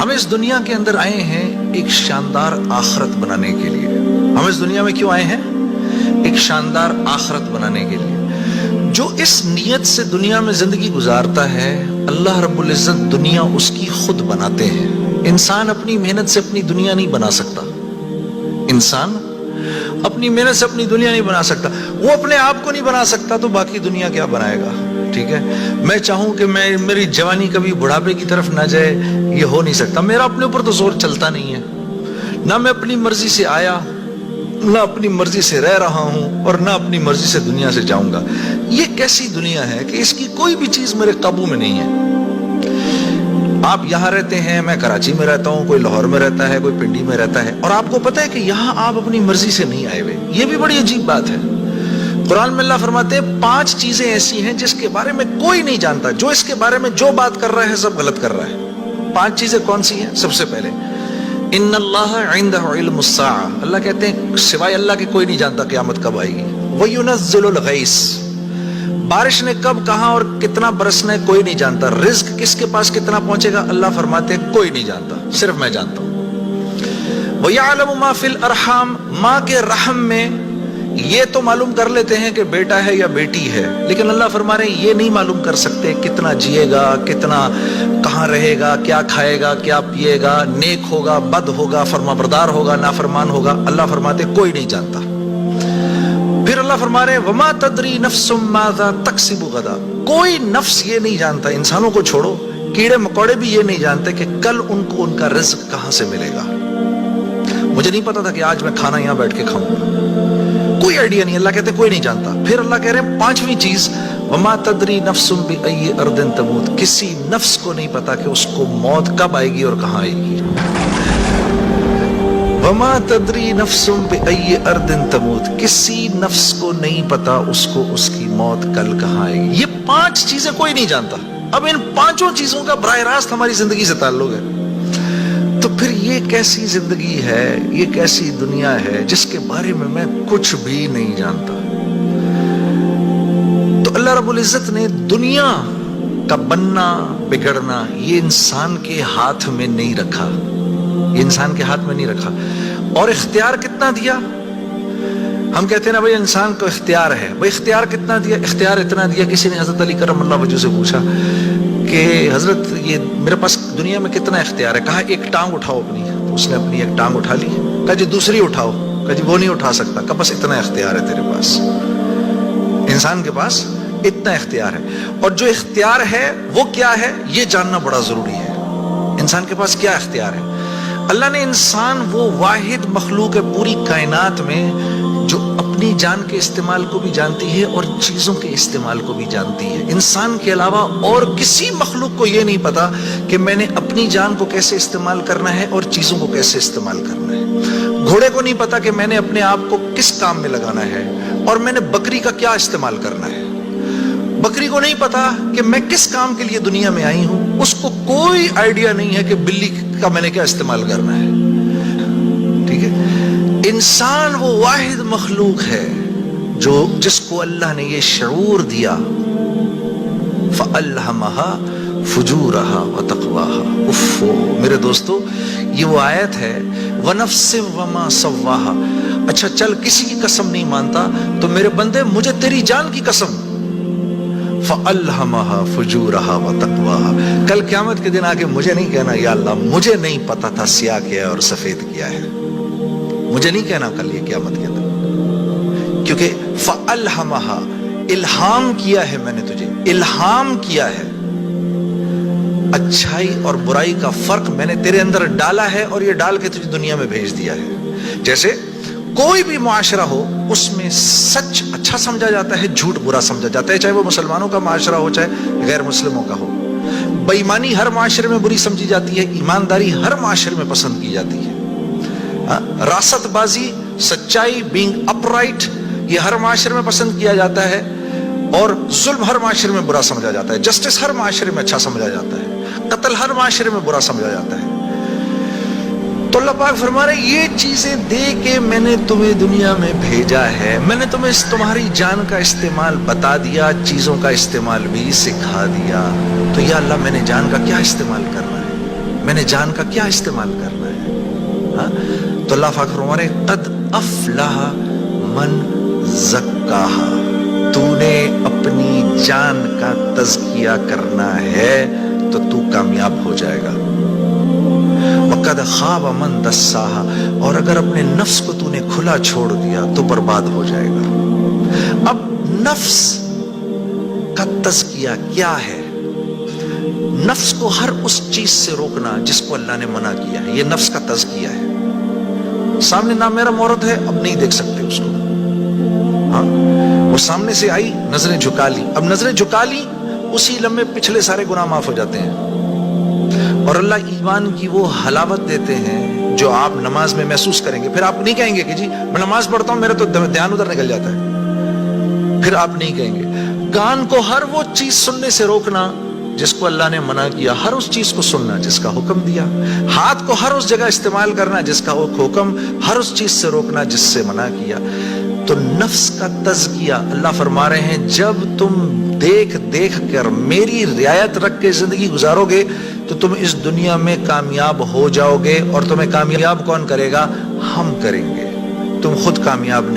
ہم اس دنیا کے اندر آئے ہیں ایک شاندار آخرت بنانے کے لیے. ہم اس دنیا میں کیوں آئے ہیں؟ ایک شاندار آخرت بنانے کے لیے. جو اس نیت سے دنیا میں زندگی گزارتا ہے اللہ رب العزت دنیا اس کی خود بناتے ہیں. انسان اپنی محنت سے اپنی دنیا نہیں بنا سکتا. انسان اپنی محنت سے اپنی دنیا نہیں بنا سکتا. وہ اپنے آپ کو نہیں بنا سکتا تو باقی دنیا کیا بنائے گا؟ ٹھیک ہے، میں چاہوں کہ میری جوانی کبھی بڑھاپے کی طرف نہ جائے، یہ ہو نہیں سکتا. میرا اپنے اوپر تو زور چلتا نہیں ہے. نہ میں اپنی مرضی سے آیا، نہ اپنی مرضی سے رہ رہا ہوں، اور نہ اپنی مرضی سے دنیا سے جاؤں گا. یہ کیسی دنیا ہے کہ اس کی کوئی بھی چیز میرے قابو میں نہیں ہے. آپ یہاں رہتے ہیں، میں کراچی میں رہتا ہوں، کوئی لاہور میں رہتا ہے، کوئی پنڈی میں رہتا ہے، اور آپ کو پتا ہے کہ یہاں آپ اپنی مرضی سے نہیں آئے ہوئے. یہ بھی بڑی عجیب بات ہے. قرآن میں اللہ فرماتے ہیں 5 چیزیں ایسی ہیں جس کے بارے میں کوئی نہیں جانتا. جو اس کے بارے میں جو بات کر رہا ہے سب غلط کر رہا ہے. 5 چیزیں کون سی ہیں؟ سب سے پہلے ان اللہ عنده علم الساعہ، اللہ کہتے ہیں سوائے اللہ کے کوئی نہیں جانتا قیامت کب آئے گی. وَيُنَزِّلُ الْغَيْثَ، بارش نے کب کہاں اور کتنا برسنا ہے کوئی نہیں جانتا. رزق کس کے پاس کتنا پہنچے گا اللہ فرماتے ہیں کوئی نہیں جانتا، صرف میں جانتا ہوں. وَيَعْلَمُ مَا فِي الْأَرْحَامِ، ماں کے رحم میں یہ تو معلوم کر لیتے ہیں کہ بیٹا ہے یا بیٹی ہے، لیکن اللہ فرما رہے ہیں یہ نہیں معلوم کر سکتے کتنا جیے گا، کتنا کہاں رہے گا، کیا کھائے گا، کیا پیے گا، نیک ہوگا، بد ہوگا، فرما بردار ہوگا، نافرمان ہوگا. اللہ فرماتے کوئی نہیں جانتا. پھر اللہ فرما رہے ہیں وما تدری نفس ماذا تکسب غدا، کوئی نفس یہ نہیں جانتا، انسانوں کو چھوڑو، کیڑے مکوڑے بھی یہ نہیں جانتے کہ کل ان کو ان کا رزق کہاں سے ملے گا. مجھے نہیں پتا تھا کہ آج میں کھانا یہاں بیٹھ کے کھاؤں گا، کوئی آئیڈیا نہیں. اللہ کہتے کوئی نہیں جانتا. پھر اللہ کہہ رہے ہیں 5ویں چیز وما تدری نفس بأی ارض تموت، کسی نفس کو نہیں پتا کہ اس کو موت کب آئے گی اور کہاں آئے گی. وما تدری نفس بأی ارض تموت، کسی نفس کو نہیں پتا اس کو اس کی موت کل کہاں آئے گی. یہ 5 چیزیں کوئی نہیں جانتا. اب ان 5 چیزوں کا براہ راست ہماری زندگی سے تعلق ہے. تو پھر یہ کیسی زندگی ہے، یہ کیسی دنیا ہے جس کے بارے میں کچھ بھی نہیں جانتا. تو اللہ رب العزت نے دنیا کا بننا بگڑنا یہ انسان کے ہاتھ میں نہیں رکھا، یہ انسان کے ہاتھ میں نہیں رکھا. اور اختیار کتنا دیا؟ ہم کہتے ہیں نا بھائی انسان کو اختیار ہے. بھائی اختیار کتنا دیا؟ اختیار اتنا دیا، کسی نے حضرت علی کرم اللہ وجہ سے پوچھا کہ حضرت یہ میرے پاس دنیا میں کتنا اختیار ہے؟ کہا ایک ٹانگ اٹھاؤ اپنی. تو اس نے اپنی ایک ٹانگ اٹھا لی. کہا جی دوسری اٹھاؤ. کہا جی وہ نہیں اٹھا سکتا. کہا بس اتنا اختیار ہے تیرے پاس، انسان کے پاس اتنا اختیار ہے. اور جو اختیار ہے وہ کیا ہے یہ جاننا بڑا ضروری ہے. انسان کے پاس کیا اختیار ہے؟ اللہ نے انسان وہ واحد مخلوق ہے پوری کائنات میں جو اپنی جان کے استعمال کو بھی جانتی ہے اور چیزوں کے استعمال کو بھی جانتی ہے. انسان کے علاوہ اور کسی مخلوق کو یہ نہیں پتا کہ میں نے اپنی جان کو کیسے استعمال کرنا ہے اور چیزوں کو کیسے استعمال کرنا ہے. گھوڑے کو نہیں پتا کہ میں نے اپنے آپ کو کس کام میں لگانا ہے اور میں نے بکری کا کیا استعمال کرنا ہے. بکری کو نہیں پتا کہ میں کس کام کے لیے دنیا میں آئی ہوں. اس کو کوئی آئیڈیا نہیں ہے کہ بلی کا میں نے کیا استعمال کرنا ہے. ٹھیک ہے، انسان وہ واحد مخلوق ہے جس کو اللہ نے یہ شعور دیا فَأَلْهَمَهَا فُجُورَهَا وَتَقْوَاهَا. میرے دوستو یہ وہ آیت ہے وَنَفْسٍ وَمَا سَوَّاهَا. اچھا چل کسی کی قسم نہیں مانتا تو میرے بندے مجھے تیری جان کی قسم فَأَلْهَمَهَا فُجُورَهَا وَتَقْوَاهَا. کل قیامت کے دن آگے مجھے نہیں کہنا یا اللہ مجھے نہیں پتا تھا سیاہ کیا ہے اور سفید کیا ہے. مجھے نہیں کہنا کل یہ قیامت کے دن، کیونکہ فَأَلْهَمَهَا الہام کیا ہے میں نے تجھے، الہام کیا ہے. اچھائی اور برائی کا فرق میں نے تیرے اندر ڈالا ہے اور یہ ڈال کے تجھے دنیا میں بھیج دیا ہے. جیسے کوئی بھی معاشرہ ہو اس میں سچ اچھا سمجھا جاتا ہے، جھوٹ برا سمجھا جاتا ہے، چاہے وہ مسلمانوں کا معاشرہ ہو چاہے غیر مسلموں کا ہو. بے ایمانی ہر معاشرے میں بری سمجھی جاتی ہے، ایمانداری ہر معاشرے میں پسند کی جاتی ہے. راست بازی، سچائی، بینگ اپ رائٹ یہ ہر معاشرے میں پسند کیا جاتا ہے، اور ظلم ہر معاشرے میں برا سمجھا جاتا ہے. جسٹس ہر معاشرے میں اچھا سمجھا جاتا ہے، قتل ہر معاشرے میں برا سمجھا جاتا ہے. تو اللہ پاک فرما رہے یہ چیزیں دے کے میں نے تمہیں دنیا میں بھیجا ہے، میں نے تمہیں تمہاری جان کا استعمال بتا دیا، چیزوں کا استعمال بھی سکھا دیا. تو یا اللہ میں نے جان کا کیا استعمال کرنا ہے، میں نے جان کا کیا استعمال کرنا ہے. ہاں تو اللہ پاک فرما رہے ہیں قد افلح من زکاہا، تو نے اپنی جان کا تزکیہ کرنا ہے تو تو کامیاب ہو جائے گا. وقد خاب من دساہا، اور اگر اپنے نفس کو تو نے کھلا چھوڑ دیا تو برباد ہو جائے گا. اب نفس کا تزکیہ کیا ہے؟ نفس کو ہر اس چیز سے روکنا جس کو اللہ نے منع کیا ہے، یہ نفس کا تزکیہ ہے. سامنے نامحرم عورت ہے، اب نہیں دیکھ سکتے اس کو. ہاں وہ سامنے سے آئی، نظریں جھکا لی، اب نظریں جھکا لی اسی لمحے پچھلے سارے گناہ معاف ہو جاتے ہیں. اور اللہ ایمان کی وہ حلاوت دیتے ہیں جو آپ نماز میں محسوس کریں گے. پھر آپ نہیں کہیں گے کہ جی میں نماز پڑھتا ہوں میرا تو دھیان ادھر نکل جاتا ہے. پھر آپ نہیں کہیں گے. کان کو ہر وہ چیز سننے سے روکنا جس کو اللہ نے منع کیا، ہر اس چیز کو سننا جس کا حکم دیا. ہاتھ کو ہر اس جگہ استعمال کرنا جس کا حکم، ہر اس چیز سے روکنا جس سے منع کیا. تو نفس کا تزکیہ اللہ فرما رہے ہیں جب تم دیکھ دیکھ کر میری رعایت رکھ کے زندگی گزارو گے تو تم اس دنیا میں کامیاب ہو جاؤ گے. اور تمہیں کامیاب کون کرے گا؟ ہم کریں گے. تم خود کامیاب نہیں.